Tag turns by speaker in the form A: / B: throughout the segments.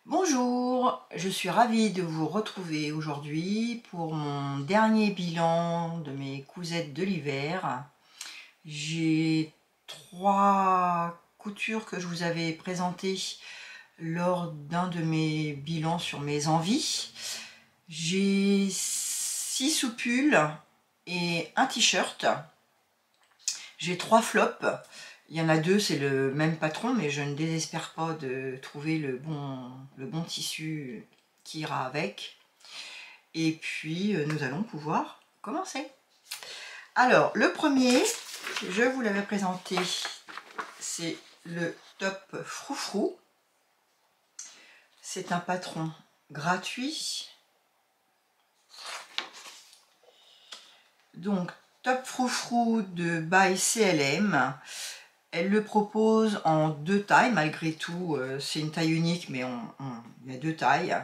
A: Bonjour, je suis ravie de vous retrouver aujourd'hui pour mon dernier bilan de mes cousettes de l'hiver. J'ai 3 coutures que je vous avais présentées lors d'un de mes bilans sur mes envies. J'ai 6 soupules et un t-shirt. J'ai 3 flops. Il y en a 2, c'est le même patron, mais je ne désespère pas de trouver le bon tissu qui ira avec. Et puis, nous allons pouvoir commencer. Alors, le premier, je vous l'avais présenté, c'est le top froufrou. C'est un patron gratuit. Donc, top froufrou de by CLM. Elle le propose en 2 tailles, malgré tout, c'est une taille unique, mais il y a 2 tailles.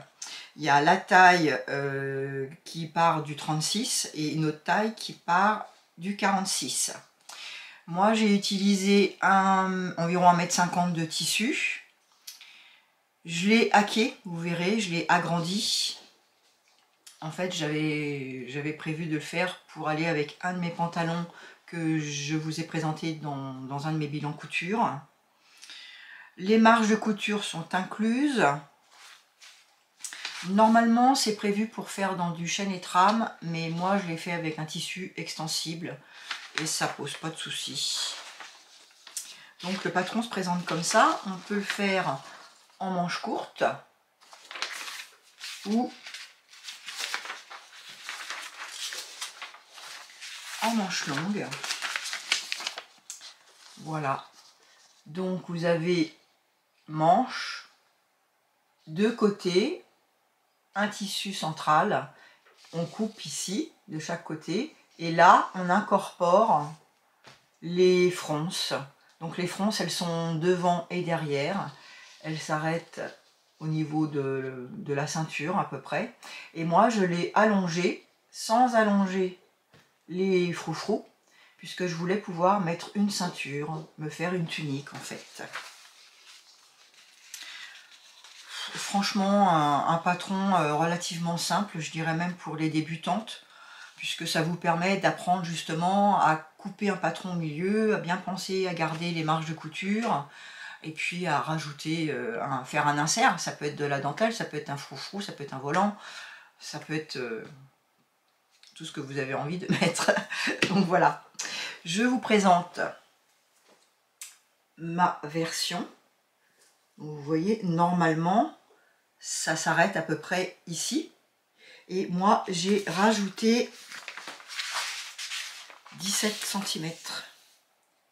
A: Il y a la taille qui part du 36 et une autre taille qui part du 46. Moi, j'ai utilisé environ 1,50 m de tissu. Je l'ai hacké, vous verrez, je l'ai agrandi. En fait, j'avais prévu de le faire pour aller avec un de mes pantalons que je vous ai présenté dans un de mes bilans couture. Les marges de couture sont incluses. Normalement, c'est prévu pour faire dans du chêne et trame, mais moi, je l'ai fait avec un tissu extensible et ça pose pas de soucis. Donc, le patron se présente comme ça. On peut le faire en manche courte ou en manche longue. Voilà. Donc, vous avez manche, 2 côtés, un tissu central. On coupe ici, de chaque côté. Et là, on incorpore les fronces. Donc, les fronces, elles sont devant et derrière. Elles s'arrêtent au niveau de la ceinture, à peu près. Et moi, je l'ai allongé, sans allonger les froufrous, puisque je voulais pouvoir mettre une ceinture, me faire une tunique en fait. Franchement, un patron relativement simple, je dirais même pour les débutantes, puisque ça vous permet d'apprendre justement à couper un patron au milieu, à bien penser à garder les marges de couture, et puis à rajouter, faire un insert. Ça peut être de la dentelle, ça peut être un froufrou, ça peut être un volant, ça peut être tout ce que vous avez envie de mettre. Donc voilà, je vous présente ma version. Vous voyez, normalement, ça s'arrête à peu près ici. Et moi, j'ai rajouté 17 cm.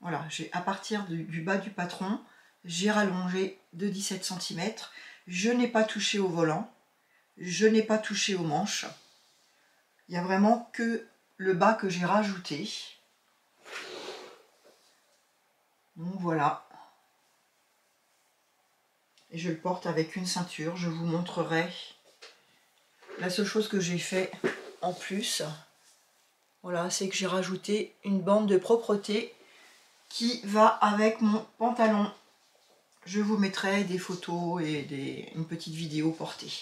A: Voilà, à partir du bas du patron, j'ai rallongé de 17 cm. Je n'ai pas touché au volant, je n'ai pas touché aux manches. Il n'y a vraiment que le bas que j'ai rajouté. Donc voilà. Et je le porte avec une ceinture. Je vous montrerai. La seule chose que j'ai fait en plus, voilà, c'est que j'ai rajouté une bande de propreté qui va avec mon pantalon. Je vous mettrai des photos et une petite vidéo portée.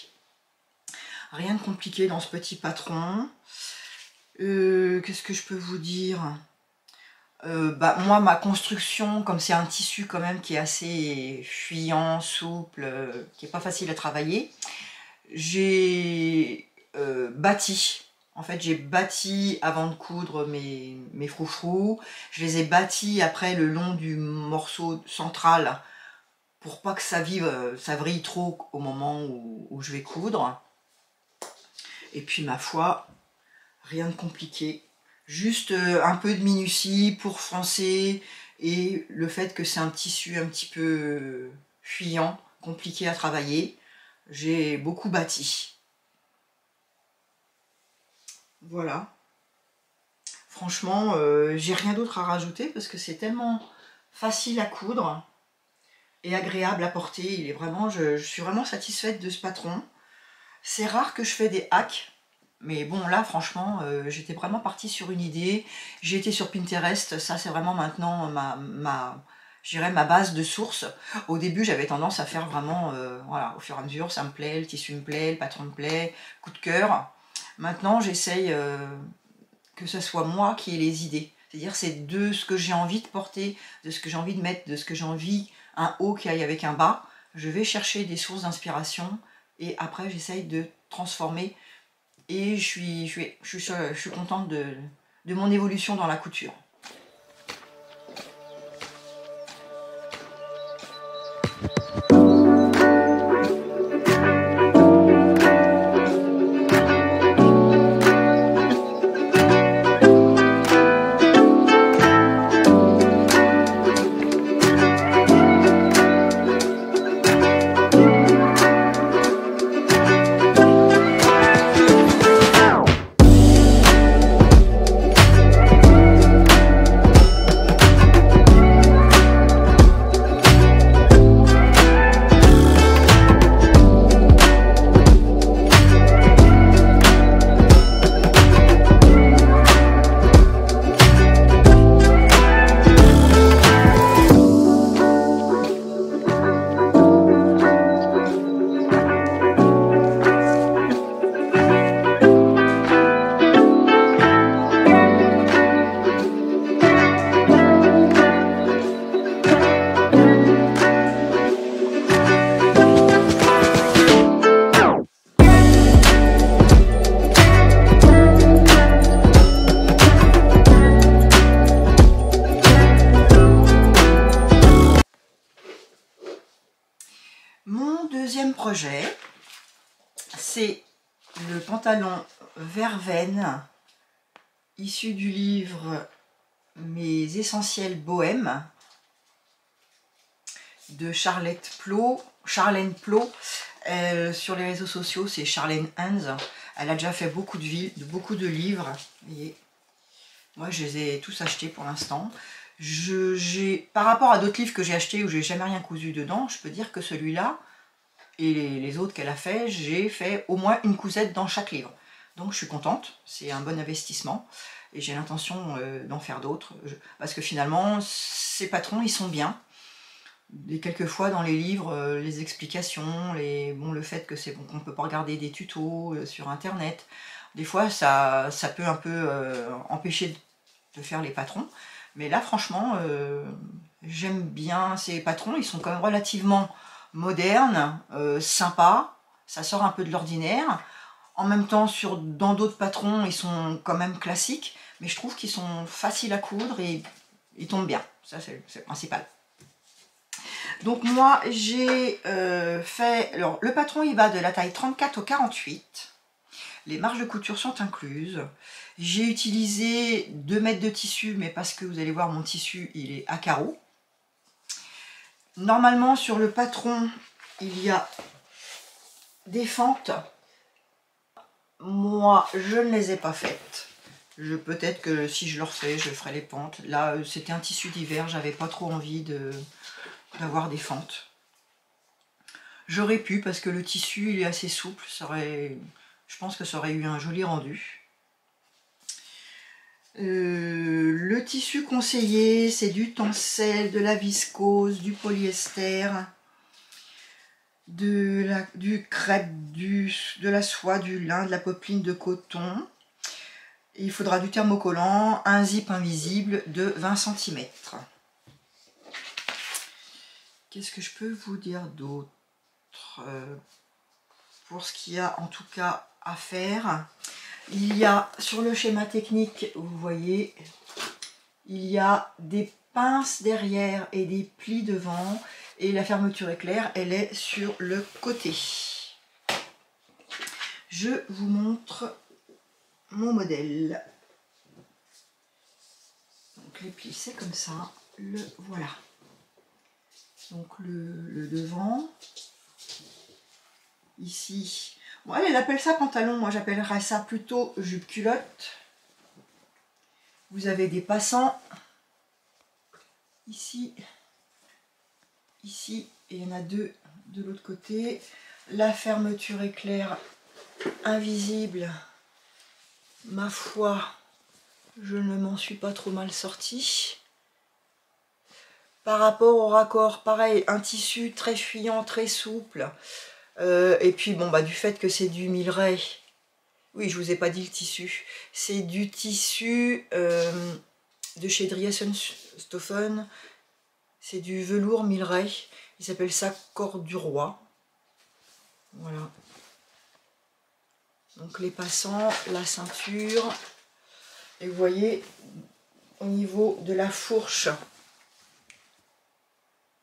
A: Rien de compliqué dans ce petit patron. Qu'est-ce que je peux vous dire? Moi, ma construction, comme c'est un tissu quand même qui est assez fuyant, souple, qui n'est pas facile à travailler, j'ai bâti. En fait, j'ai bâti avant de coudre mes froufrous. Je les ai bâtis après le long du morceau central pour pas que ça vrille trop au moment où je vais coudre. Et puis, ma foi, rien de compliqué. Juste un peu de minutie pour froncer et le fait que c'est un tissu un petit peu fuyant, compliqué à travailler. J'ai beaucoup bâti. Voilà. Franchement, j'ai rien d'autre à rajouter parce que c'est tellement facile à coudre et agréable à porter. Je suis vraiment satisfaite de ce patron. C'est rare que je fais des hacks. Mais bon, là, franchement, j'étais vraiment partie sur une idée. J'ai été sur Pinterest. Ça, c'est vraiment maintenant je dirais, ma base de source. Au début, j'avais tendance à faire vraiment, voilà, au fur et à mesure, ça me plaît, le tissu me plaît, le patron me plaît, coup de cœur. Maintenant, j'essaye que ce soit moi qui ai les idées. C'est-à-dire, c'est de ce que j'ai envie de porter, de ce que j'ai envie de mettre, de ce que j'ai envie, un haut qui aille avec un bas. Je vais chercher des sources d'inspiration et après, j'essaye de transformer. Et je suis contente de mon évolution dans la couture. Mon deuxième projet, c'est le pantalon verveine issu du livre Mes essentiels bohèmes de Charlène Plot. Sur les réseaux sociaux, c'est Charlène Hans. Elle a déjà fait beaucoup de livres. Et moi, je les ai tous achetés pour l'instant. Par rapport à d'autres livres que j'ai achetés où j'ai jamais rien cousu dedans, je peux dire que celui-là et les autres qu'elle a fait, j'ai fait au moins une cousette dans chaque livre. Donc je suis contente, c'est un bon investissement et j'ai l'intention d'en faire d'autres parce que finalement ces patrons ils sont bien. Et quelquefois dans les livres, les explications, le fait que c'est bon qu'on ne peut pas regarder des tutos sur internet, des fois ça peut un peu empêcher de faire les patrons. Mais là franchement, j'aime bien ces patrons, ils sont quand même relativement modernes, sympas, ça sort un peu de l'ordinaire. En même temps, dans d'autres patrons, ils sont quand même classiques, mais je trouve qu'ils sont faciles à coudre et ils tombent bien. Ça, c'est le principal. Donc moi, j'ai fait... Alors, le patron, il va de la taille 34 au 48. Les marges de couture sont incluses. J'ai utilisé 2 mètres de tissu, mais parce que vous allez voir, mon tissu, il est à carreaux. Normalement, sur le patron, il y a des fentes. Moi, je ne les ai pas faites. Peut-être que si je le refais, je ferai les pentes. Là, c'était un tissu d'hiver, j'avais pas trop envie d'avoir des fentes. J'aurais pu, parce que le tissu, il est assez souple. Je pense que ça aurait eu un joli rendu. Le tissu conseillé, c'est du tencel, de la viscose, du polyester, du crêpe, de la soie, du lin, de la popeline de coton. Et il faudra du thermocollant, un zip invisible de 20 cm. Qu'est-ce que je peux vous dire d'autre pour ce qu'il y a en tout cas à faire? Il y a sur le schéma technique, vous voyez, il y a des pinces derrière et des plis devant et la fermeture éclair, elle est sur le côté. Je vous montre mon modèle. Donc les plis c'est comme ça, voilà. Donc le devant, ici, bon, elle appelle ça pantalon, moi j'appellerais ça plutôt jupe culotte. Vous avez des passants, ici, ici, et il y en a 2 de l'autre côté. La fermeture éclair invisible, ma foi, je ne m'en suis pas trop mal sortie. Par rapport au raccord, pareil, un tissu très fuyant, très souple. Et puis bon, bah du fait que c'est du Milleray, oui, je vous ai pas dit le tissu, c'est du tissu de chez Driesen-Stoffen, c'est du velours Milleray, il s'appelle ça Corps du Roi. Voilà. Donc les passants, la ceinture, et vous voyez, au niveau de la fourche,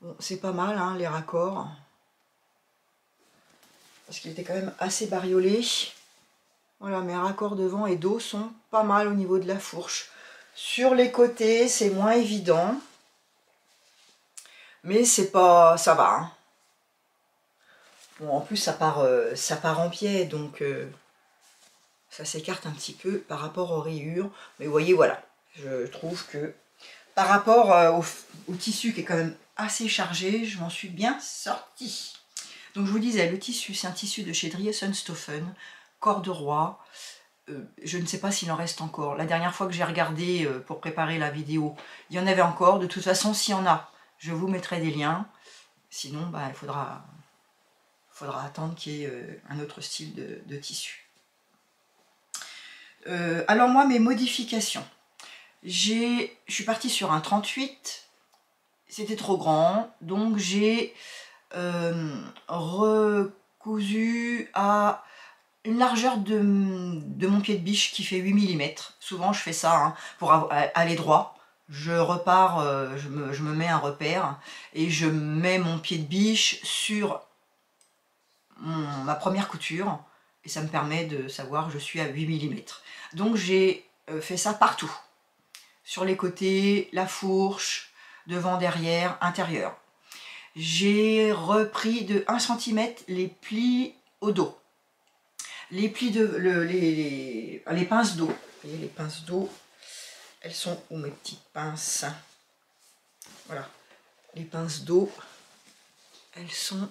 A: bon, c'est pas mal, hein, les raccords, parce qu'il était quand même assez bariolé. Voilà, mes raccords devant et dos sont pas mal au niveau de la fourche. Sur les côtés, c'est moins évident, mais c'est pas, ça va. Hein. Bon, en plus, ça part en pied, donc ça s'écarte un petit peu par rapport aux rayures. Mais vous voyez, voilà, je trouve que par rapport au tissu qui est quand même assez chargé, je m'en suis bien sortie. Donc je vous disais, le tissu, c'est un tissu de chez Driesen-Stoffen, Corps de Roi. Je ne sais pas s'il en reste encore. La dernière fois que j'ai regardé pour préparer la vidéo, il y en avait encore. De toute façon, s'il y en a, je vous mettrai des liens. Sinon, bah, il faudra attendre qu'il y ait un autre style de tissu. Alors moi, mes modifications. Je suis partie sur un 38. C'était trop grand. Donc j'ai recousu à une largeur de mon pied de biche qui fait 8 mm. Souvent je fais ça hein, pour aller droit. Je repars, je me mets un repère et je mets mon pied de biche sur ma première couture et ça me permet de savoir que je suis à 8 mm. Donc j'ai fait ça partout. Sur les côtés, la fourche, devant, derrière, intérieur. J'ai repris de 1 cm les plis au dos. Les plis de les pinces d'eau. Vous voyez les pinces d'eau, elles sont où mes petites pinces? Voilà, les pinces d'eau, elles sont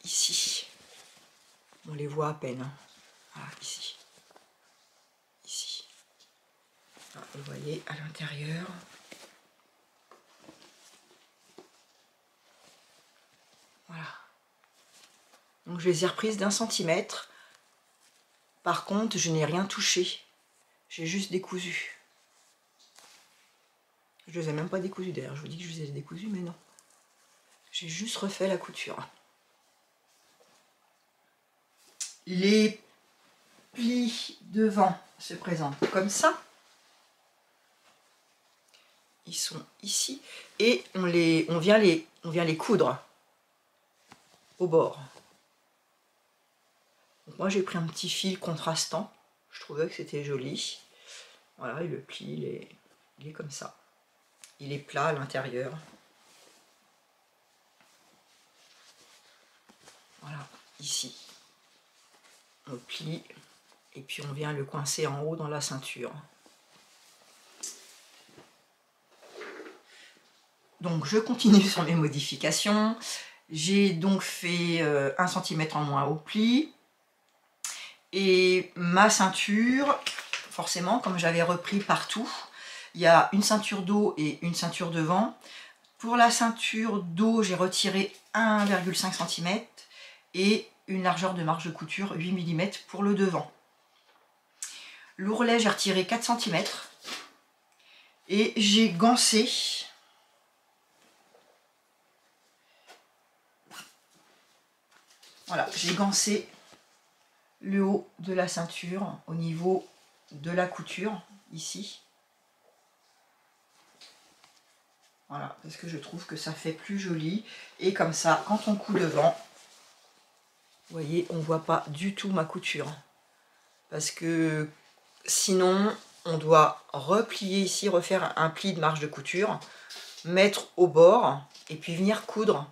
A: ici. On les voit à peine. Hein. Voilà, ici. Ici. Ah, vous voyez à l'intérieur. Voilà. Donc je les ai reprises d'1 centimètre. Par contre, je n'ai rien touché. J'ai juste décousu. Je ne les ai même pas décousus d'ailleurs. Je vous dis que je les ai décousus, mais non. J'ai juste refait la couture. Les plis devant se présentent comme ça. Ils sont ici. Et on vient les coudre au bord. Donc moi j'ai pris un petit fil contrastant. Je trouvais que c'était joli. Voilà, et le pli, il est comme ça. Il est plat à l'intérieur. Voilà, ici. On plie et puis on vient le coincer en haut dans la ceinture. Donc je continue sur mes modifications. J'ai donc fait 1 cm en moins au pli. Et ma ceinture, forcément, comme j'avais repris partout, il y a une ceinture dos et une ceinture devant. Pour la ceinture dos, j'ai retiré 1,5 cm et une largeur de marge de couture 8 mm pour le devant. L'ourlet, j'ai retiré 4 cm et j'ai gancé. Voilà, j'ai gancé le haut de la ceinture au niveau de la couture, ici. Voilà, parce que je trouve que ça fait plus joli. Et comme ça, quand on coud devant, vous voyez, on ne voit pas du tout ma couture. Parce que sinon, on doit replier ici, refaire un pli de marge de couture, mettre au bord et puis venir coudre.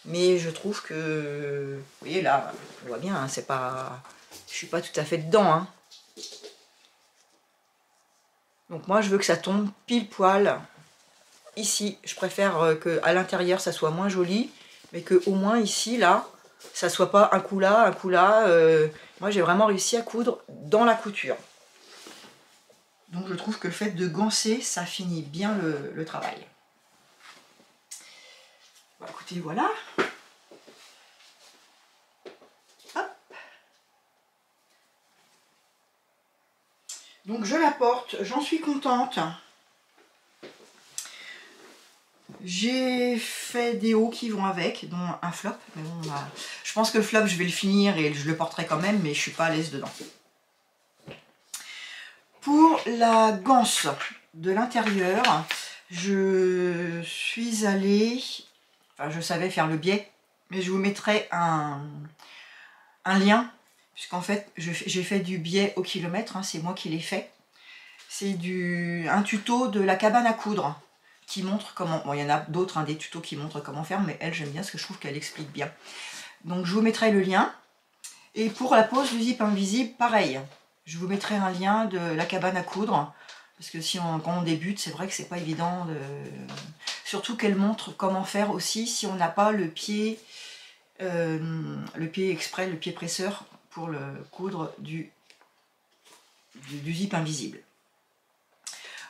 A: Mais je trouve que, vous voyez là, on voit bien, hein, c'est pas, je suis pas tout à fait dedans. Hein. Donc moi, je veux que ça tombe pile poil ici. Je préfère qu'à l'intérieur, ça soit moins joli, mais qu'au moins ici, là, ça soit pas un coup là, un coup là. Moi, j'ai vraiment réussi à coudre dans la couture. Donc je trouve que le fait de gancer, ça finit bien le travail. Bah, écoutez, voilà. Hop. Donc je la porte, j'en suis contente. J'ai fait des hauts qui vont avec, dont un flop. Mais bon, bah, je pense que le flop, je vais le finir et je le porterai quand même, mais je suis pas à l'aise dedans. Pour la ganse de l'intérieur, je suis allée... Enfin, je savais faire le biais, mais je vous mettrai un lien, puisqu'en fait, j'ai fait du biais au kilomètre, hein, c'est moi qui l'ai fait. C'est un tuto de la cabane à coudre qui montre comment... Bon, il y en a d'autres, hein, des tutos qui montrent comment faire, mais elle, j'aime bien parce que je trouve qu'elle explique bien. Donc, je vous mettrai le lien. Et pour la pose du zip invisible, pareil. Je vous mettrai un lien de la cabane à coudre. Parce que quand on débute, c'est vrai que c'est pas évident. Surtout qu'elle montre comment faire aussi si on n'a pas le pied exprès, le pied presseur pour le coudre du zip invisible.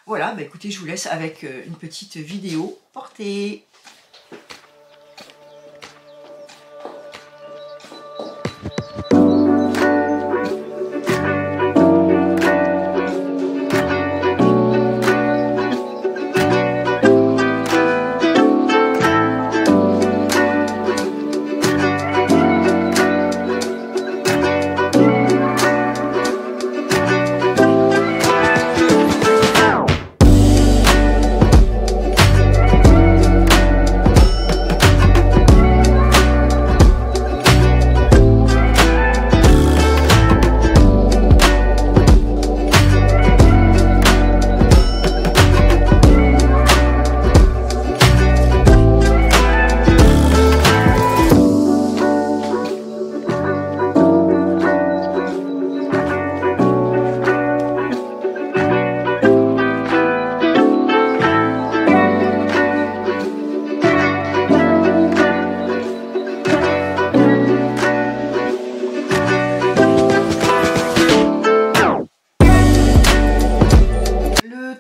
A: Voilà, bah écoutez, je vous laisse avec une petite vidéo portée.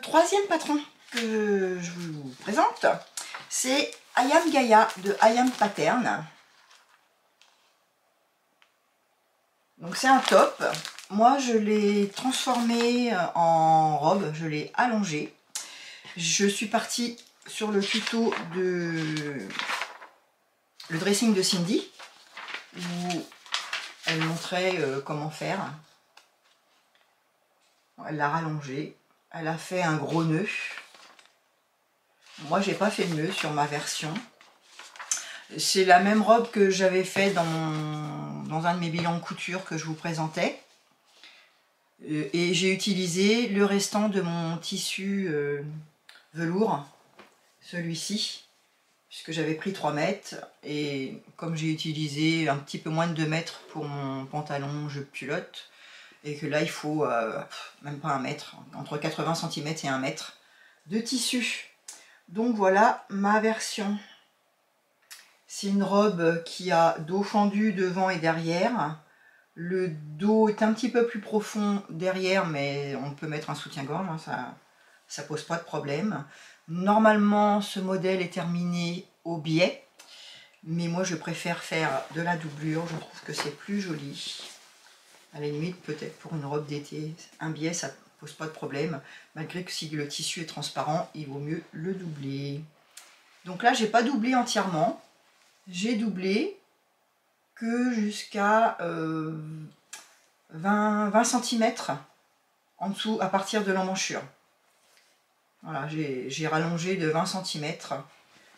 A: Troisième patron que je vous présente, c'est Ayam Gaia de Ayam Pattern. Donc c'est un top. Moi je l'ai transformé en robe, je l'ai allongé. Je suis partie sur le tuto le dressing de Cindy, où elle montrait comment faire. Elle l'a rallongé. Elle a fait un gros nœud. Moi, j'ai pas fait de nœud sur ma version. C'est la même robe que j'avais fait dans un de mes bilans de couture que je vous présentais. Et j'ai utilisé le restant de mon tissu velours, celui-ci, puisque j'avais pris 3 mètres. Et comme j'ai utilisé un petit peu moins de 2 mètres pour mon pantalon jupe culotte, et que là il faut même pas 1 mètre, entre 80 cm et 1 mètre de tissu. Donc voilà ma version. C'est une robe qui a dos fendu devant et derrière. Le dos est un petit peu plus profond derrière, mais on peut mettre un soutien-gorge, hein, ça pose pas de problème. Normalement ce modèle est terminé au biais, mais moi je préfère faire de la doublure, je trouve que c'est plus joli. À la limite, peut-être pour une robe d'été, un biais, ça ne pose pas de problème. Malgré que si le tissu est transparent, il vaut mieux le doubler. Donc là, j'ai pas doublé entièrement. J'ai doublé que jusqu'à 20 cm en dessous, à partir de l'emmanchure. Voilà, j'ai rallongé de 20 cm.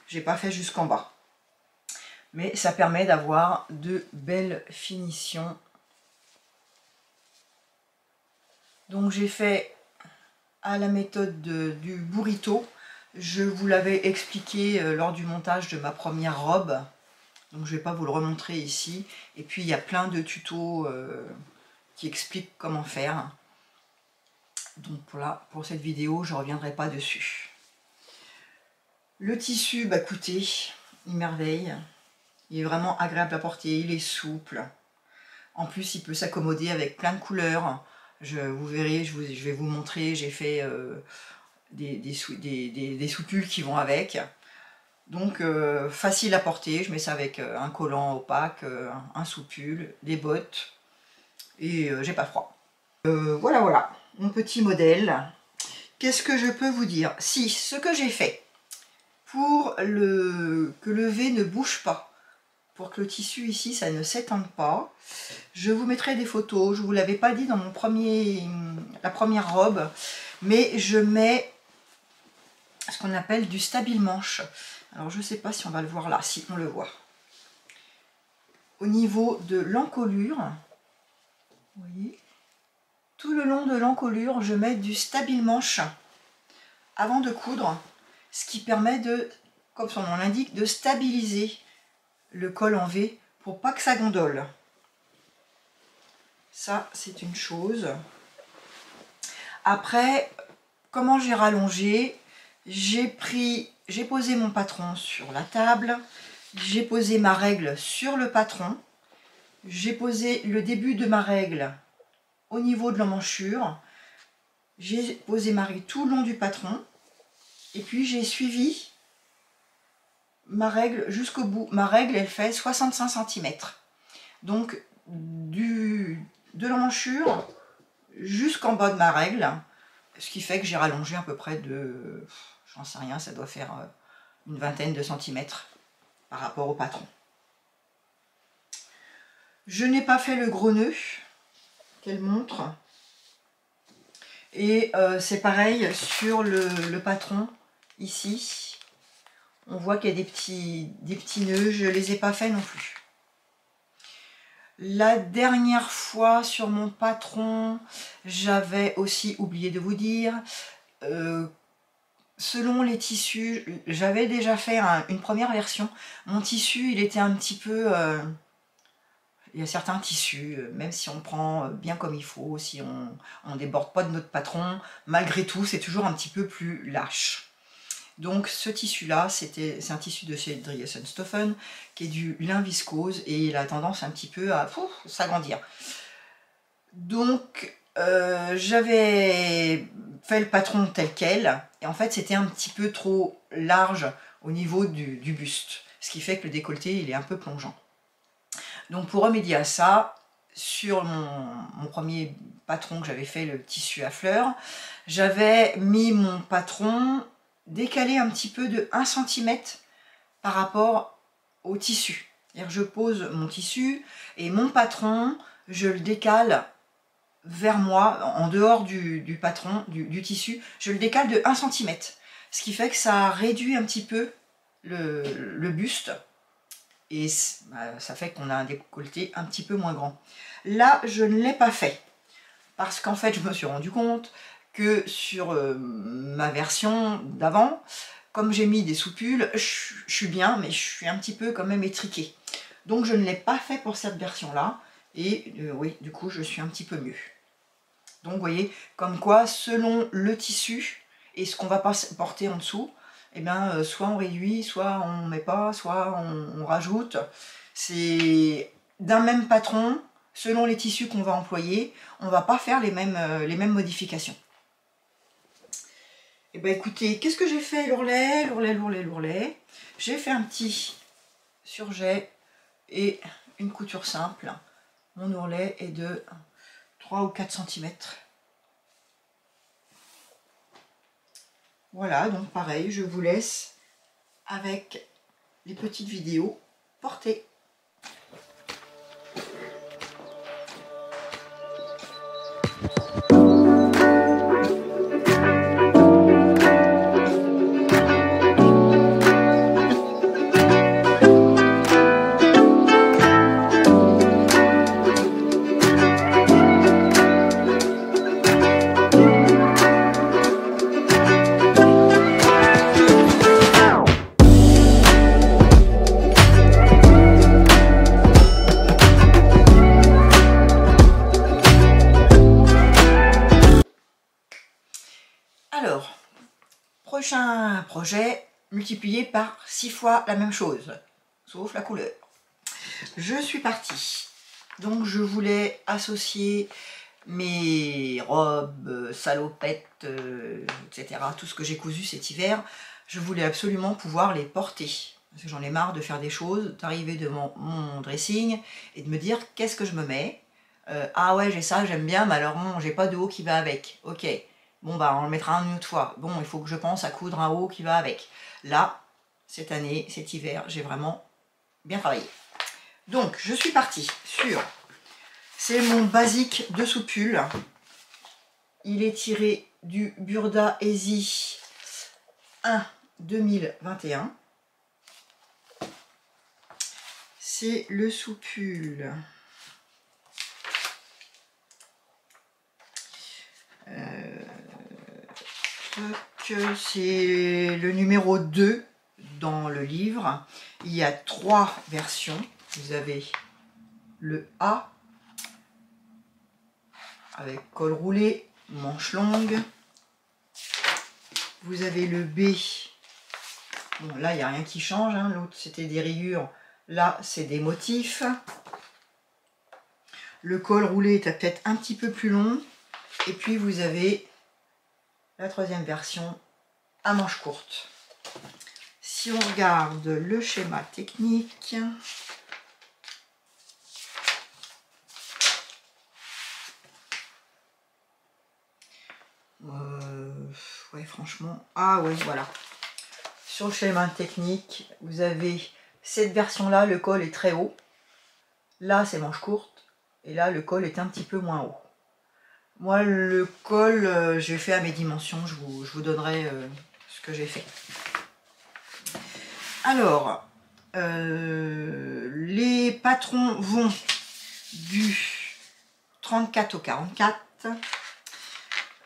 A: J'ai pas fait jusqu'en bas. Mais ça permet d'avoir de belles finitions. Donc j'ai fait à la méthode du burrito. Je vous l'avais expliqué lors du montage de ma première robe. Donc je ne vais pas vous le remontrer ici. Et puis il y a plein de tutos qui expliquent comment faire. Donc pour cette vidéo, je ne reviendrai pas dessus. Le tissu, bah écoutez, il merveille. Il est vraiment agréable à porter, il est souple. En plus, il peut s'accommoder avec plein de couleurs. Vous verrez, je vais vous montrer, j'ai fait des sous-pulls qui vont avec. Donc facile à porter, je mets ça avec un collant opaque, un sous-pull, des bottes et j'ai pas froid. Voilà, voilà, mon petit modèle. Qu'est-ce que je peux vous dire? Si, ce que j'ai fait pour que le V ne bouge pas, pour que le tissu ici, ça ne s'étende pas, je vous mettrai des photos. Je ne vous l'avais pas dit dans la première robe, mais je mets ce qu'on appelle du stabile manche. Alors je ne sais pas si on va le voir là, si on le voit. Au niveau de l'encolure, vous voyez, tout le long de l'encolure, je mets du stabile manche avant de coudre, ce qui permet de, comme son nom l'indique, de stabiliser le col en V pour pas que ça gondole. Ça, c'est une chose. Après, comment j'ai rallongé? J'ai posé mon patron sur la table, j'ai posé ma règle sur le patron, j'ai posé le début de ma règle au niveau de l'emmanchure, j'ai posé ma règle tout le long du patron, et puis j'ai suivi ma règle jusqu'au bout. Ma règle, elle fait 65 cm. Donc, de l'emmanchure jusqu'en bas de ma règle, ce qui fait que j'ai rallongé à peu près de, j'en sais rien, ça doit faire une vingtaine de centimètres par rapport au patron. Je n'ai pas fait le gros nœud qu'elle montre. Et c'est pareil sur le patron, ici. On voit qu'il y a des petits nœuds, je ne les ai pas faits non plus. La dernière fois sur mon patron, j'avais aussi oublié de vous dire, selon les tissus, j'avais déjà fait une première version. Mon tissu, il était un petit peu... il y a certains tissus, même si on prend bien comme il faut, si on ne déborde pas de notre patron, malgré tout, c'est toujours un petit peu plus lâche. Donc ce tissu-là, c'est un tissu de chez Dries&Stoffen, qui est du lin viscose, et il a tendance un petit peu à s'agrandir. Donc j'avais fait le patron tel quel, et en fait c'était un petit peu trop large au niveau du buste, ce qui fait que le décolleté il est un peu plongeant. Donc pour remédier à ça, sur mon premier patron que j'avais fait, le tissu à fleurs, j'avais mis mon patron décalé un petit peu de 1 cm par rapport au tissu. C'est-à-dire que je pose mon tissu et mon patron, je le décale vers moi, en dehors du patron, du tissu, je le décale de 1 cm. Ce qui fait que ça réduit un petit peu le buste. Et ça fait qu'on a un décolleté un petit peu moins grand. Là, je ne l'ai pas fait. Parce qu'en fait, je me suis rendu compte que sur ma version d'avant, comme j'ai mis des sous-pulls, je suis bien, mais je suis un petit peu quand même étriquée. Donc je ne l'ai pas fait pour cette version-là. Et oui, du coup, je suis un petit peu mieux. Donc vous voyez, comme quoi, selon le tissu et ce qu'on va porter en dessous, eh bien, soit on réduit, soit on met pas, soit on rajoute. C'est d'un même patron, selon les tissus qu'on va employer, on ne va pas faire les mêmes modifications. Et bien écoutez, qu'est-ce que j'ai fait? L'ourlet. J'ai fait un petit surjet et une couture simple. Mon ourlet est de 3 ou 4 cm. Voilà, donc pareil, je vous laisse avec les petites vidéos portées. Alors, prochain projet, multiplié par 6 fois la même chose, sauf la couleur. Je suis partie. Donc je voulais associer mes robes, salopettes, etc., tout ce que j'ai cousu cet hiver, Je voulais absolument pouvoir les porter. Parce que j'en ai marre de faire des choses, d'arriver devant mon dressing et de me dire qu'est-ce que je me mets. Ah ouais, j'ai ça, j'aime bien, mais alors bon, j'ai pas de haut qui va avec. Ok, bon bah on le mettra une autre fois. Bon, il faut que je pense à coudre un haut qui va avec. Là, cette année, cet hiver, j'ai vraiment bien travaillé. Donc, je suis partie sur... C'est mon basique de soupule. Il est tiré du Burda Easy 1 2021. C'est le soupule. C'est le numéro 2 dans le livre. Il y a 3 versions. Vous avez le A avec col roulé, manche longue. Vous avez le B. Bon, là, il n'y a rien qui change. Hein. L'autre, c'était des rayures. Là, c'est des motifs. Le col roulé est peut-être un petit peu plus long. Et puis, vous avez la 3e version à manche courte. Si on regarde le schéma technique, ouais, franchement, ah ouais, voilà. Sur le schéma technique, vous avez cette version-là, le col est très haut. Là, c'est manche courte. Et là, le col est un petit peu moins haut. Moi, le col, j'ai fait à mes dimensions. Je vous donnerai ce que j'ai fait. Alors, les patrons vont du 34 au 44.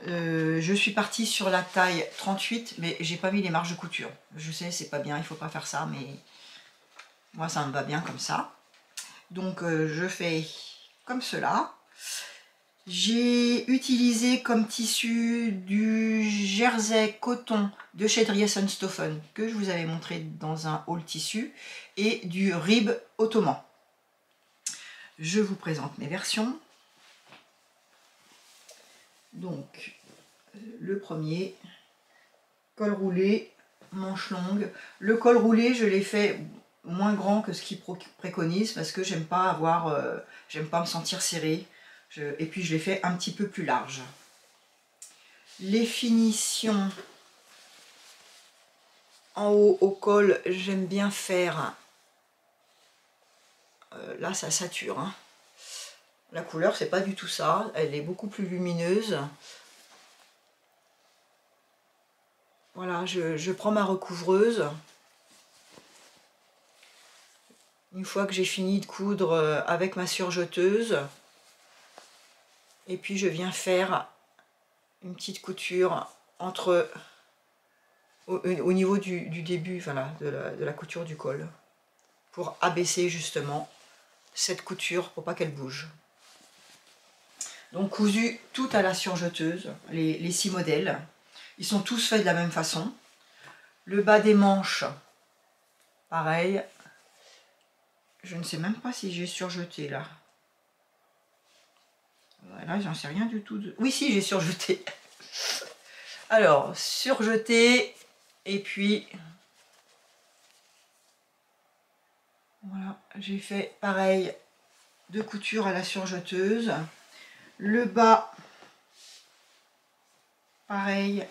A: Je suis partie sur la taille 38, mais j'ai pas mis les marges de couture. Je sais, c'est pas bien, il faut pas faire ça, mais moi, ça me va bien comme ça. Donc, je fais comme cela. J'ai utilisé comme tissu du jersey coton de chez Driessenstoffen que je vous avais montré dans un haul tissu et du rib ottoman. Je vous présente mes versions. Donc, le premier, col roulé, manche longue. Le col roulé, je l'ai fait moins grand que ce qu'il préconise parce que j'aime pas j'aime pas me sentir serrée. Et puis je l'ai fait un petit peu plus large. Les finitions en haut au col, j'aime bien faire, là ça sature, hein. La couleur c'est pas du tout ça, elle est beaucoup plus lumineuse. Voilà, je prends ma recouvreuse. Une fois que j'ai fini de coudre avec ma surjeteuse, et puis je viens faire une petite couture entre au niveau du début, voilà, de la couture du col, pour abaisser justement cette couture pour pas qu'elle bouge. Donc cousu tout à la surjeteuse, les 6 modèles, ils sont tous faits de la même façon. Le bas des manches, pareil, je ne sais même pas si j'ai surjeté là. Voilà, j'en sais rien du tout. Oui, si, j'ai surjeté. Alors, surjeté, et puis, voilà, j'ai fait pareil, 2 coutures à la surjeteuse. Le bas, pareil.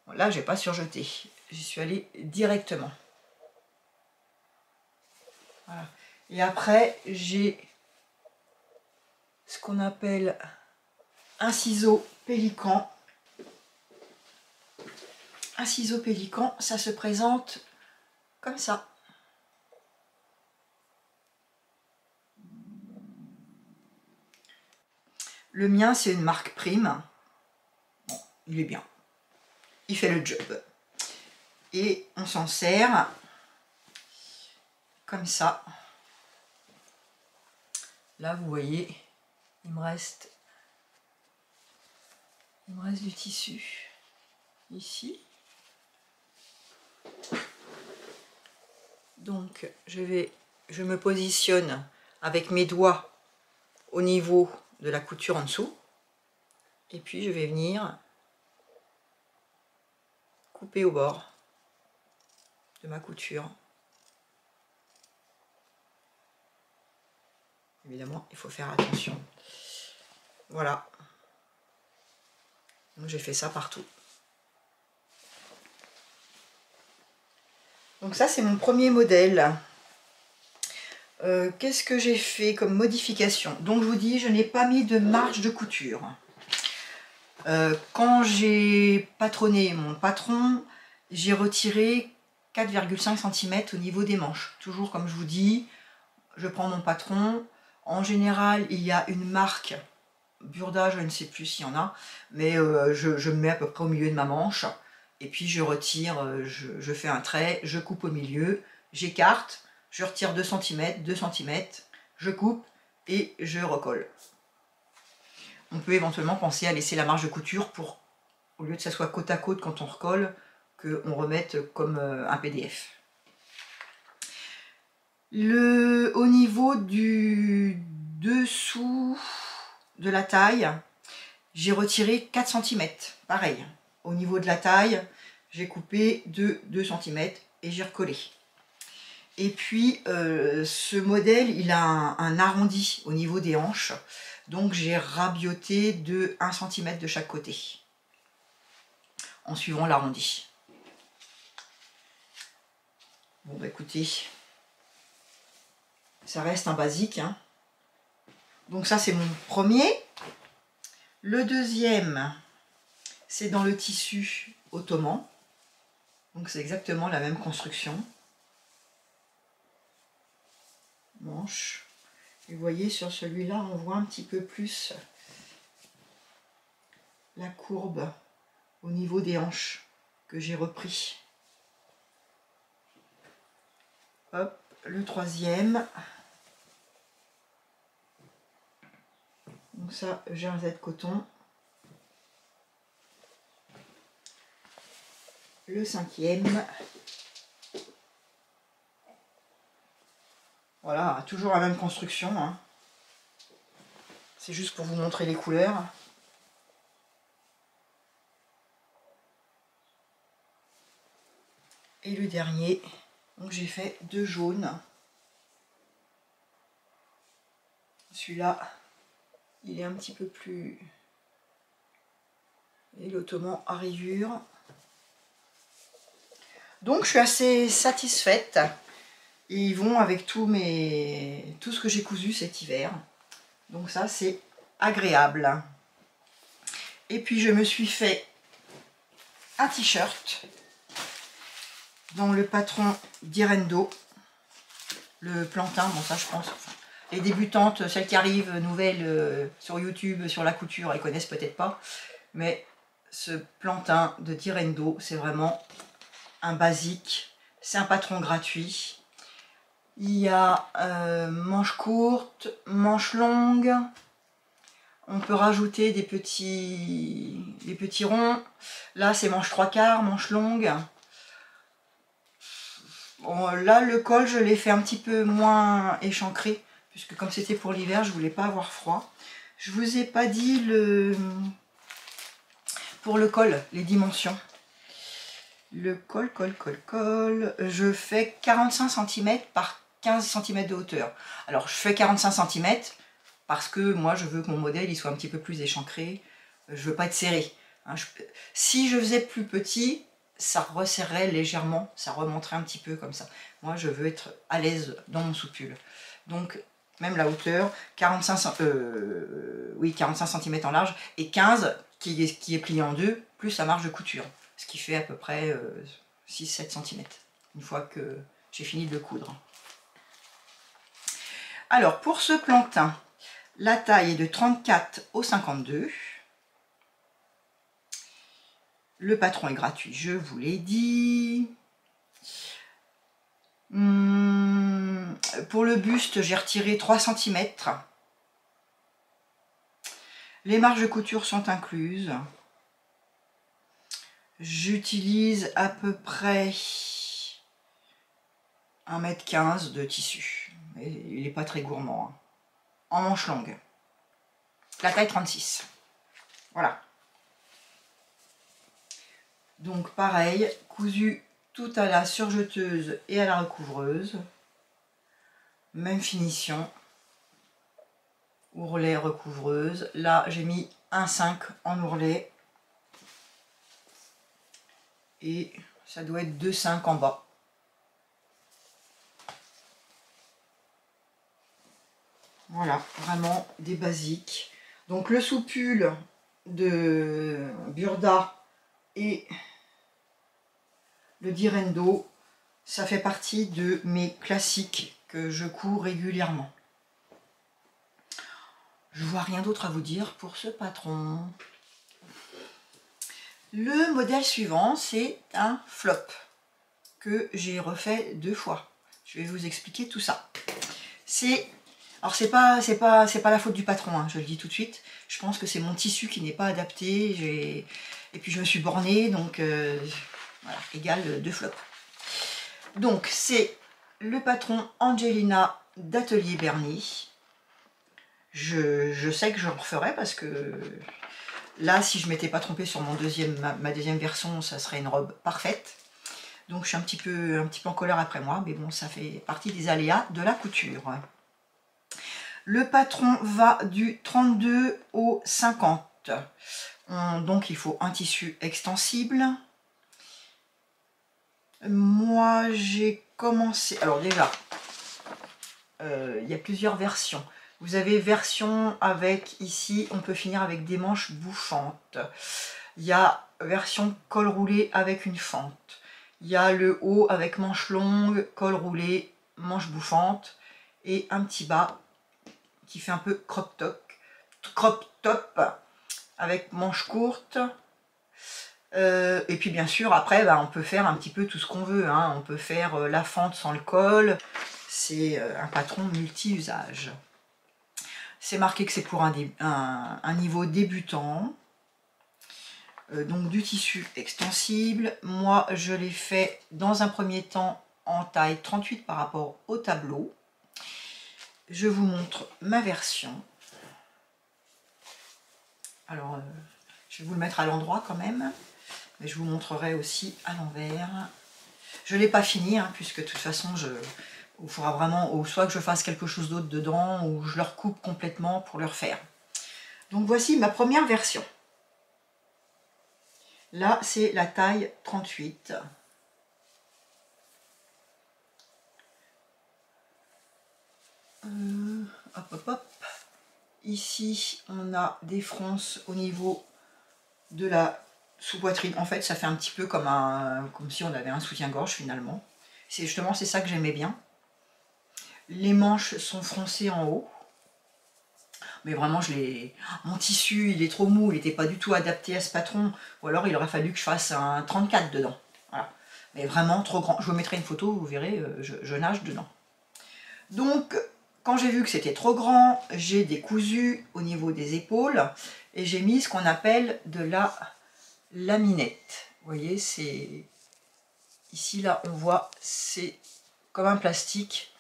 A: Bon, là, j'ai pas surjeté. J'y suis allée directement. Voilà. Et après, j'ai ce qu'on appelle un ciseau pélican. Un ciseau pélican, ça se présente comme ça. Le mien, c'est une marque Prime. Bon, il est bien. Il fait le job. Et on s'en sert comme ça. Là, vous voyez, il me reste du tissu ici. Donc, je me positionne avec mes doigts au niveau de la couture en dessous. Et puis, je vais venir couper au bord de ma couture. Évidemment, il faut faire attention. Voilà. Donc j'ai fait ça partout. Donc ça, c'est mon premier modèle. Qu'est-ce que j'ai fait comme modification? Donc je vous dis, je n'ai pas mis de marge de couture. Quand j'ai patronné mon patron, j'ai retiré 4,5 cm au niveau des manches. Toujours comme je vous dis, je prends mon patron. En général, il y a une marque Burda, je ne sais plus s'il y en a, mais je me mets à peu près au milieu de ma manche. Et puis je retire, je fais un trait, je coupe au milieu, j'écarte, je retire 2 cm, 2 cm, je coupe et je recolle. On peut éventuellement penser à laisser la marge de couture pour, au lieu que ça soit côte à côte quand on recolle, qu'on remette comme un PDF. Au niveau du dessous de la taille, j'ai retiré 4 cm. Pareil, au niveau de la taille, j'ai coupé de 2 cm et j'ai recollé. Et puis, ce modèle, il a un arrondi au niveau des hanches. Donc, j'ai rabioté de 1 cm de chaque côté, en suivant l'arrondi. Bon, bah écoutez, ça reste un basique, hein. Donc ça, c'est mon premier. Le deuxième, c'est dans le tissu ottoman. Donc, c'est exactement la même construction. Manche. Et vous voyez, sur celui-là, on voit un petit peu plus la courbe au niveau des hanches que j'ai repris. Hop, le troisième. Donc ça, jersey de coton. Le cinquième. Voilà, toujours la même construction, hein. C'est juste pour vous montrer les couleurs. Et le dernier, donc j'ai fait 2 jaunes. Celui-là, il est un petit peu plus... Et l'ottoman à rayures. Donc je suis assez satisfaite. Et ils vont avec tout ce que j'ai cousu cet hiver. Donc ça, c'est agréable. Et puis je me suis fait un t-shirt dont le patron d'Irendo, le plantain. Bon, ça je pense, enfin, les débutantes, celles qui arrivent nouvelles sur YouTube, sur la couture, elles connaissent peut-être pas. Mais ce plantain de Direndo, c'est vraiment un basique. C'est un patron gratuit. Il y a manches courtes, manches longues. On peut rajouter des petits ronds. Là, c'est manches 3/4, manches longues. Bon, là, le col, je l'ai fait un petit peu moins échancré, puisque comme c'était pour l'hiver, je voulais pas avoir froid. Je vous ai pas dit pour le col, les dimensions. Le col, je fais 45 cm par 15 cm de hauteur. Alors, je fais 45 cm parce que moi, je veux que mon modèle il soit un petit peu plus échancré. Je veux pas être serré. Hein, si je faisais plus petit, ça resserrerait légèrement, ça remonterait un petit peu comme ça. Moi, je veux être à l'aise dans mon soupule. Donc, même la hauteur, 45 cm en large et 15 qui est plié en deux, plus la marge de couture. Ce qui fait à peu près 6-7 cm, une fois que j'ai fini de le coudre. Alors, pour ce plantain, la taille est de 34 au 52. Le patron est gratuit, je vous l'ai dit. Pour le buste, j'ai retiré 3 cm. Les marges de couture sont incluses. J'utilise à peu près 1,15 m de tissu. Mais il n'est pas très gourmand, hein. En manche longue. La taille 36. Voilà. Donc pareil, cousu tout à la surjeteuse et à la recouvreuse. Même finition. Ourlet, recouvreuse. Là, j'ai mis un 5 en ourlet. Et ça doit être 2,5 en bas. Voilà, vraiment des basiques. Donc le sous-pull de Burda et le Direndo, ça fait partie de mes classiques que je couds régulièrement. Je vois rien d'autre à vous dire pour ce patron. Le modèle suivant, c'est un flop que j'ai refait 2 fois. Je vais vous expliquer tout ça. Alors c'est pas la faute du patron, hein, je le dis tout de suite. Je pense que c'est mon tissu qui n'est pas adapté. Et puis je me suis bornée, donc voilà, égale 2 flops. Donc c'est le patron Angelina d'Atelier Bernie. Je sais que je le referai parce que là, si je m'étais pas trompée sur ma deuxième version, ça serait une robe parfaite. Donc je suis un petit peu en colère après moi, mais bon, ça fait partie des aléas de la couture. Le patron va du 32 au 50. Donc il faut un tissu extensible. Moi j'ai commencé... Alors déjà, il y a plusieurs versions. Vous avez version avec, ici, on peut finir avec des manches bouffantes. Il y a version col roulé avec une fente. Il y a le haut avec manches longues, col roulé, manches bouffantes et un petit bas qui fait un peu crop top avec manches courtes. Et puis bien sûr après on peut faire un petit peu tout ce qu'on veut, hein. On peut faire la fente sans le col. C'est un patron multi-usage. C'est marqué que c'est pour un niveau débutant. Donc du tissu extensible. Moi je l'ai fait dans un premier temps en taille 38 par rapport au tableau. Je vous montre ma version. Alors je vais vous le mettre à l'endroit quand même, mais je vous montrerai aussi à l'envers. Je ne l'ai pas fini, hein, puisque de toute façon il faudra vraiment soit que je fasse quelque chose d'autre dedans ou je le recoupe complètement pour le refaire. Donc voici ma première version. Là c'est la taille 38. Hop hop hop. Ici on a des fronces au niveau de la sous-poitrine. En fait ça fait un petit peu comme si on avait un soutien-gorge finalement. C'est justement ça que j'aimais bien. Les manches sont froncées en haut. Mais vraiment mon tissu il est trop mou, il n'était pas du tout adapté à ce patron. Ou alors il aurait fallu que je fasse un 34 dedans. Voilà. Mais vraiment trop grand. Je vous mettrai une photo, vous verrez, je nage dedans. Donc quand j'ai vu que c'était trop grand, j'ai décousu au niveau des épaules et j'ai mis ce qu'on appelle de la laminette. Vous voyez, c'est ici là on voit, c'est comme un plastique,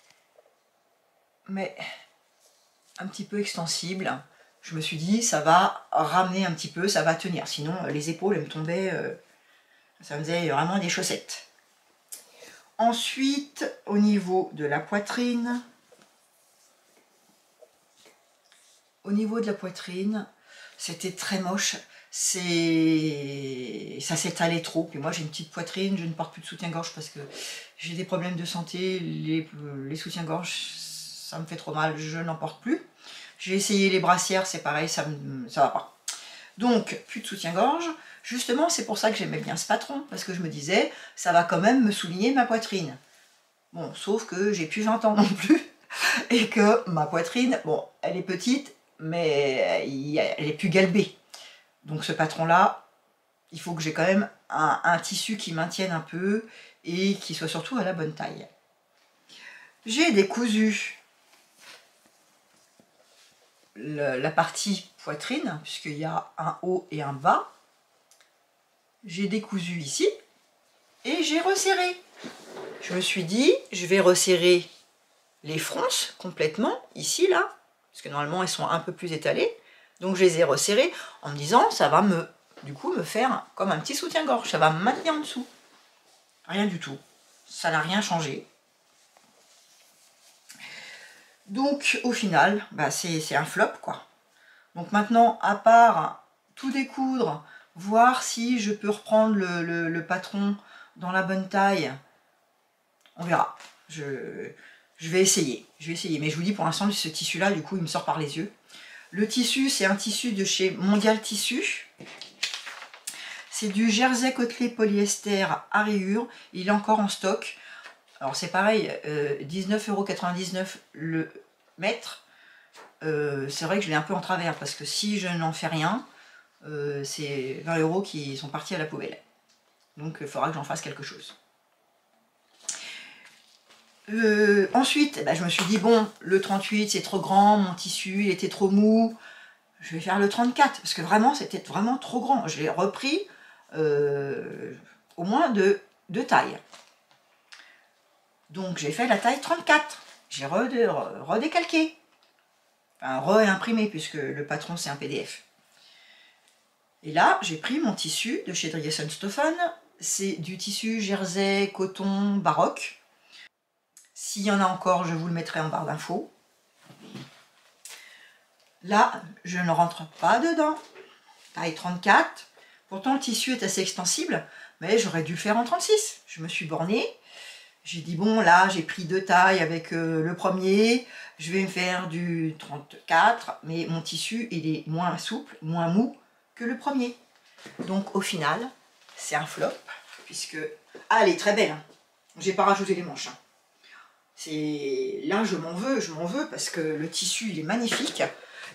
A: mais un petit peu extensible. Je me suis dit ça va ramener un petit peu, ça va tenir. Sinon les épaules elles me tombaient, ça me faisait vraiment des chaussettes. Ensuite au niveau de la poitrine. Au niveau de la poitrine, c'était très moche. Ça s'étalait trop. Puis moi, j'ai une petite poitrine, je ne porte plus de soutien-gorge parce que j'ai des problèmes de santé. Les soutiens-gorge, ça me fait trop mal, je n'en porte plus. J'ai essayé les brassières, c'est pareil, ça va pas. Donc, plus de soutien-gorge. Justement, c'est pour ça que j'aimais bien ce patron, parce que je me disais, ça va quand même me souligner ma poitrine. Bon, sauf que j'ai plus 20 ans non plus, et que ma poitrine, bon, elle est petite, mais elle est plus galbée. Donc ce patron-là, il faut que j'ai quand même un tissu qui maintienne un peu et qui soit surtout à la bonne taille. J'ai décousu la partie poitrine, puisqu'il y a un haut et un bas. J'ai décousu ici et j'ai resserré. Je me suis dit, je vais resserrer les fronces complètement, ici, là, parce que normalement elles sont un peu plus étalées. Donc je les ai resserrées en me disant, ça va me du coup me faire comme un petit soutien-gorge. Ça va me maintenir en dessous. Rien du tout. Ça n'a rien changé. Donc au final, bah, c'est un flop quoi. Donc maintenant, à part tout découdre, voir si je peux reprendre le patron dans la bonne taille, on verra. Je vais essayer. Mais je vous dis, pour l'instant, ce tissu-là, du coup, il me sort par les yeux. Le tissu, c'est un tissu de chez Mondial Tissu. C'est du jersey côtelé polyester à rayures. Il est encore en stock. Alors c'est pareil, 19,99 € le mètre. C'est vrai que je l'ai un peu en travers parce que si je n'en fais rien, c'est 20 € qui sont partis à la poubelle. Donc il faudra que j'en fasse quelque chose. Ensuite, bah, je me suis dit, bon, le 38 c'est trop grand, mon tissu il était trop mou, je vais faire le 34 parce que vraiment c'était vraiment trop grand. Je l'ai repris au moins de taille. Donc j'ai fait la taille 34. J'ai redécalqué. Enfin, réimprimé puisque le patron c'est un PDF. Et là, j'ai pris mon tissu de chez Dries&Stoffen. C'est du tissu jersey coton baroque. S'il y en a encore, je vous le mettrai en barre d'infos. Là, je ne rentre pas dedans. Taille 34. Pourtant, le tissu est assez extensible, mais j'aurais dû le faire en 36. Je me suis bornée. J'ai dit, bon, là, j'ai pris 2 tailles avec le premier. Je vais me faire du 34, mais mon tissu, il est moins souple, moins mou que le premier. Donc, au final, c'est un flop, puisque... Ah, elle est très belle. Hein. J'ai pas rajouté les manches. Hein. Là, je m'en veux, parce que le tissu, il est magnifique.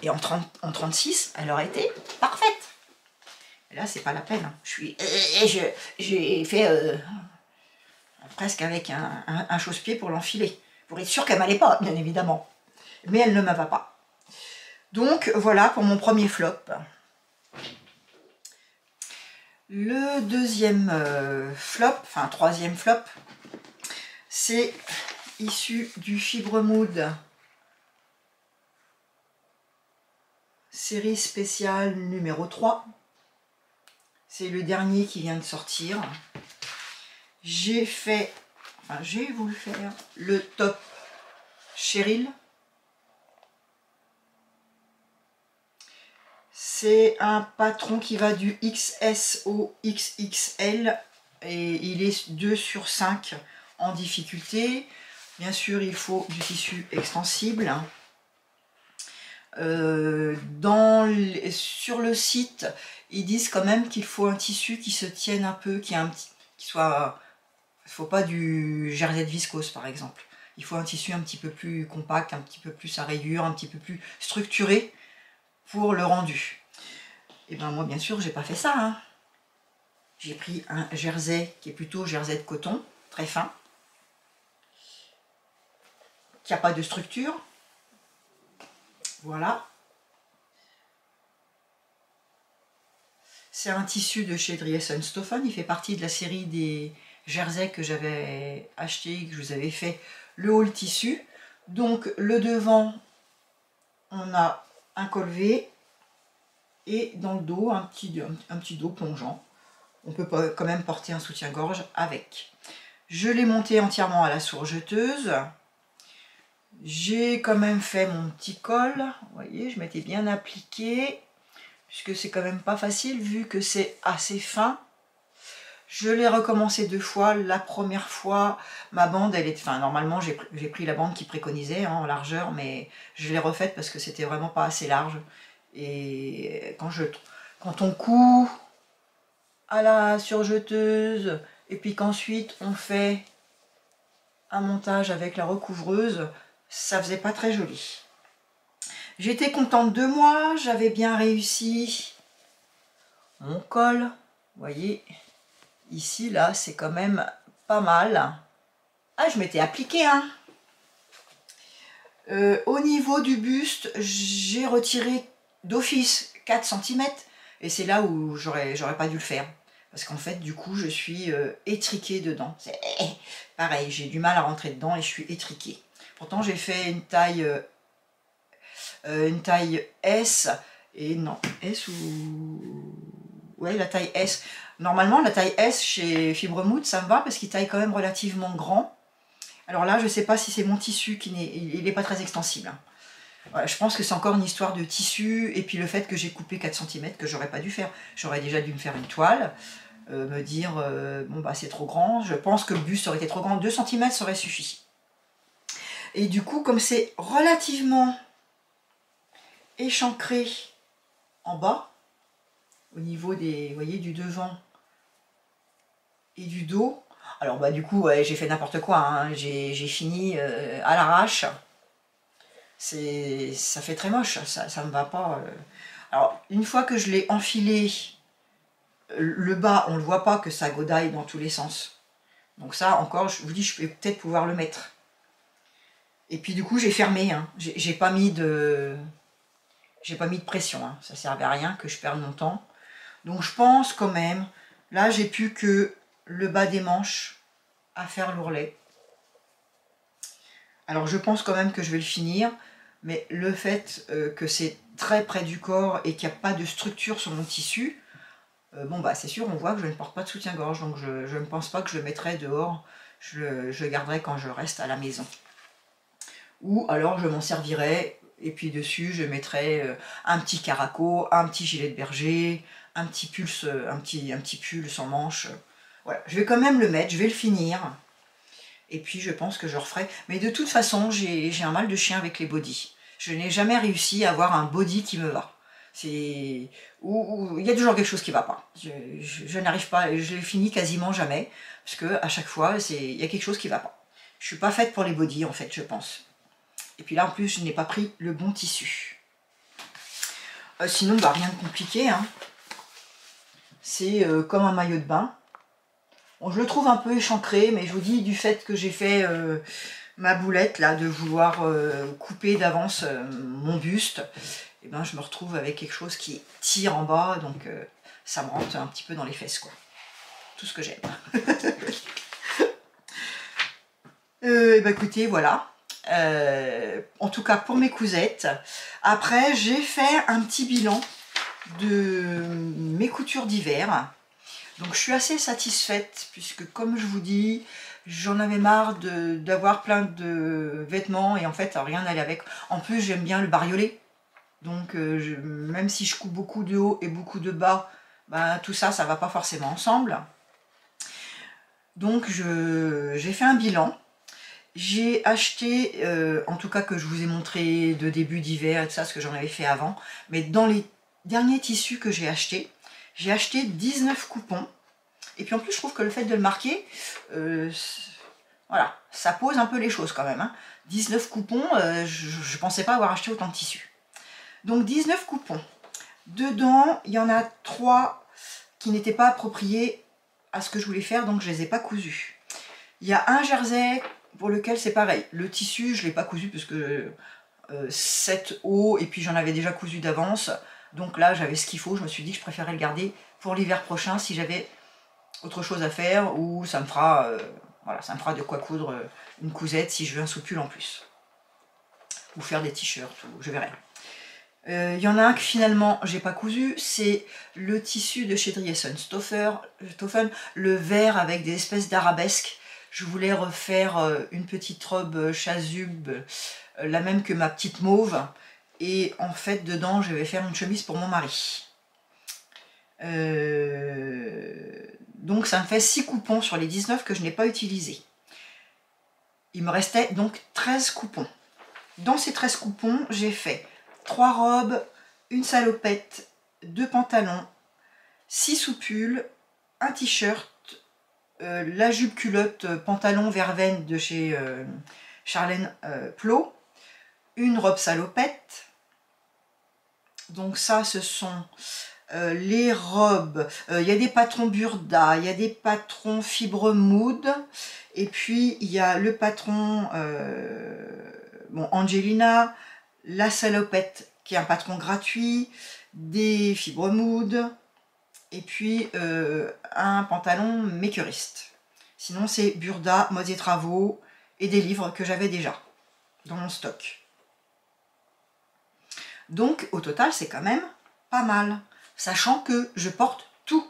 A: Et en 36, elle aurait été parfaite. Et là, c'est pas la peine. Hein. J'ai fait presque avec un chausse-pied pour l'enfiler. Pour être sûr qu'elle m'allait pas, bien évidemment. Mais elle ne me va pas. Donc, voilà pour mon premier flop. Le deuxième flop, enfin troisième flop, c'est issu du Fibremood série spéciale numéro 3. C'est le dernier qui vient de sortir. J'ai voulu faire le top Cheryl. C'est un patron qui va du XS au XXL et il est 2/5 en difficulté. Bien sûr, il faut du tissu extensible. Sur le site, ils disent quand même qu'il faut un tissu qui se tienne un peu, qui soit... Il ne faut pas du jersey de viscose par exemple. Il faut un tissu un petit peu plus compact, un petit peu plus à rayures, un petit peu plus structuré pour le rendu. Et bien moi bien sûr j'ai pas fait ça. Hein. J'ai pris un jersey qui est plutôt jersey de coton, très fin, qui n'a pas de structure. Voilà. C'est un tissu de chez Dries&Stoffen. Il fait partie de la série des jerseys que j'avais acheté, que je vous avais fait le haul tissu. Donc le devant, on a un col V et dans le dos, un petit dos plongeant. On peut quand même porter un soutien-gorge avec. Je l'ai monté entièrement à la sourjeteuse. J'ai quand même fait mon petit col. Vous voyez, je m'étais bien appliqué. Puisque c'est quand même pas facile vu que c'est assez fin. Je l'ai recommencé 2 fois. La première fois, ma bande, elle est... Enfin, normalement, j'ai pris la bande qui préconisait hein, en largeur, mais je l'ai refaite parce que c'était vraiment pas assez large. Et quand on coud à la surjeteuse, et puis qu'ensuite on fait un montage avec la recouvreuse, ça faisait pas très joli. J'étais contente de moi, j'avais bien réussi mon col. Vous voyez, ici, là, c'est quand même pas mal. Ah, je m'étais appliquée, hein. Au niveau du buste, j'ai retiré d'office 4 cm. Et c'est là où j'aurais pas dû le faire. Parce qu'en fait, du coup, je suis étriquée dedans. C'est pareil, j'ai du mal à rentrer dedans et je suis étriquée. Pourtant, j'ai fait une taille S. Et non, S ou ouais, la taille S. Normalement, la taille S chez Fibre Mood, ça me va parce qu'il taille quand même relativement grand. Alors là, je ne sais pas si c'est mon tissu qui n'est pas très extensible. Voilà, je pense que c'est encore une histoire de tissu et puis le fait que j'ai coupé 4 cm que j'aurais pas dû faire. J'aurais déjà dû me faire une toile, me dire bon bah c'est trop grand. Je pense que le buste aurait été trop grand, 2 cm ça aurait suffi. Et du coup, comme c'est relativement échancré en bas, au niveau des, vous voyez, du devant et du dos. Alors bah du coup, ouais, j'ai fait n'importe quoi, hein. J'ai fini à l'arrache. Ça fait très moche, ça me va pas. Alors, une fois que je l'ai enfilé, le bas, on ne le voit pas que ça godaille dans tous les sens. Donc ça, encore, je vous dis, je vais peut-être pouvoir le mettre. Et puis du coup, j'ai fermé, hein. J'ai pas mis de pression, hein. Ça servait à rien que je perde mon temps. Donc je pense quand même, là, j'ai plus que le bas des manches à faire l'ourlet. Alors je pense quand même que je vais le finir, mais le fait que c'est très près du corps et qu'il n'y a pas de structure sur mon tissu, bon bah c'est sûr, on voit que je ne porte pas de soutien-gorge, donc je ne pense pas que je le mettrai dehors, je le garderai quand je reste à la maison. Ou alors je m'en servirai, et puis dessus je mettrai un petit caraco, un petit gilet de berger, un petit pull sans manches. Voilà, je vais quand même le mettre, je vais le finir. Et puis je pense que je referai. Mais de toute façon, j'ai un mal de chien avec les bodys. Je n'ai jamais réussi à avoir un body qui me va. Il y a toujours quelque chose qui ne va pas. Je n'arrive pas, je le finis quasiment jamais. Parce que à chaque fois, il y a quelque chose qui ne va pas. Je ne suis pas faite pour les bodys en fait, je pense. Et puis là en plus, je n'ai pas pris le bon tissu. Sinon, bah, rien de compliqué, hein. C'est comme un maillot de bain. Bon, je le trouve un peu échancré, mais je vous dis, du fait que j'ai fait ma boulette, là, de vouloir couper d'avance mon buste, et ben, je me retrouve avec quelque chose qui tire en bas, donc ça me rentre un petit peu dans les fesses, quoi. Tout ce que j'aime. Et ben, écoutez, voilà. En tout cas, pour mes cousettes. Après, j'ai fait un petit bilan de mes coutures d'hiver. Donc je suis assez satisfaite puisque comme je vous dis, j'en avais marre d'avoir plein de vêtements et en fait rien n'allait avec. En plus j'aime bien le bariolé. Donc même si je coupe beaucoup de haut et beaucoup de bas, ben, tout ça, ça va pas forcément ensemble. Donc j'ai fait un bilan. J'ai acheté, en tout cas que je vous ai montré de début d'hiver et tout ça, ce que j'en avais fait avant. Mais dans les derniers tissus que j'ai acheté 19 coupons. Et puis en plus, je trouve que le fait de le marquer, voilà, ça pose un peu les choses quand même, hein. 19 coupons, je ne pensais pas avoir acheté autant de tissus. Donc 19 coupons. Dedans, il y en a 3 qui n'étaient pas appropriés à ce que je voulais faire, donc je ne les ai pas cousus. Il y a un jersey pour lequel c'est pareil. Le tissu, je ne l'ai pas cousu parce que 7 hauts, et puis j'en avais déjà cousu d'avance. Donc là, j'avais ce qu'il faut. Je me suis dit que je préférais le garder pour l'hiver prochain si j'avais autre chose à faire, ou ça me fera, voilà, ça me fera de quoi coudre une cousette si je veux un sous-pull en plus. Ou faire des t-shirts, ou je verrai. Il y en a un que finalement j'ai pas cousu, c'est le tissu de chez Driessen Stoffeln, le vert avec des espèces d'arabesques. Je voulais refaire une petite robe chasuble, la même que ma petite mauve, et en fait dedans je vais faire une chemise pour mon mari. Donc ça me fait 6 coupons sur les 19 que je n'ai pas utilisés. Il me restait donc 13 coupons. Dans ces 13 coupons, j'ai fait 3 robes, une salopette, 2 pantalons, 6 sous-pulls, un t-shirt, la jupe culotte pantalon verveine de chez Charlène Plot, une robe salopette. Donc ça, ce sont les robes. Il y a des patrons Burda, il y a des patrons Fibre Mood, et puis il y a le patron bon, Angelina, la salopette qui est un patron gratuit, des Fibre Mood, et puis un pantalon makeriste. Sinon c'est Burda, Modes et Travaux et des livres que j'avais déjà dans mon stock. Donc au total c'est quand même pas mal, sachant que je porte tout.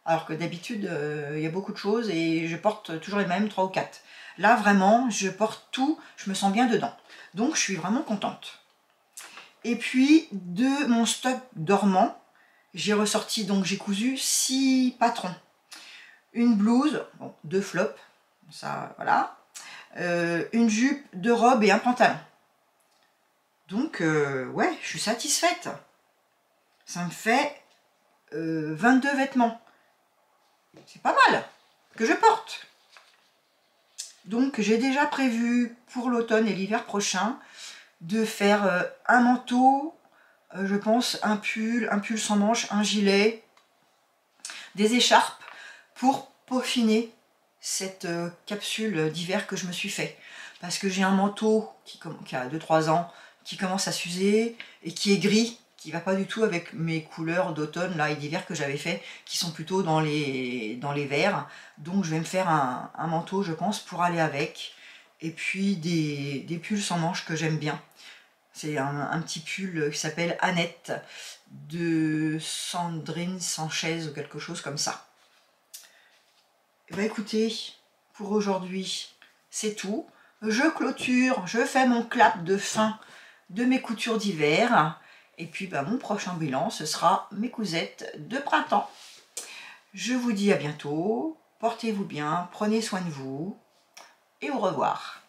A: Alors que d'habitude, il y a beaucoup de choses et je porte toujours les mêmes, 3 ou 4. Là, vraiment, je porte tout, je me sens bien dedans. Donc, je suis vraiment contente. Et puis, de mon stock dormant, j'ai ressorti, donc j'ai cousu 6 patrons. Une blouse, bon, 2 flops, ça, voilà. Une jupe, 2 robes et un pantalon. Donc, ouais, je suis satisfaite. Ça me fait 22 vêtements. C'est pas mal que je porte. Donc, j'ai déjà prévu pour l'automne et l'hiver prochain de faire un manteau, je pense un pull sans manches, un gilet, des écharpes pour peaufiner cette capsule d'hiver que je me suis fait. Parce que j'ai un manteau qui a 2-3 ans, qui commence à s'user et qui est gris, qui va pas du tout avec mes couleurs d'automne là et d'hiver que j'avais fait, qui sont plutôt dans les verts. Donc je vais me faire un manteau, je pense, pour aller avec. Et puis des pulls sans manches que j'aime bien. C'est un petit pull qui s'appelle Annette de Sandrine Sanchez ou quelque chose comme ça. Et bah écoutez, pour aujourd'hui, c'est tout. Je clôture, je fais mon clap de fin de mes coutures d'hiver. Et puis bah, mon prochain bilan, ce sera mes cousettes de printemps. Je vous dis à bientôt, portez-vous bien, prenez soin de vous et au revoir.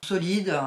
A: Solide.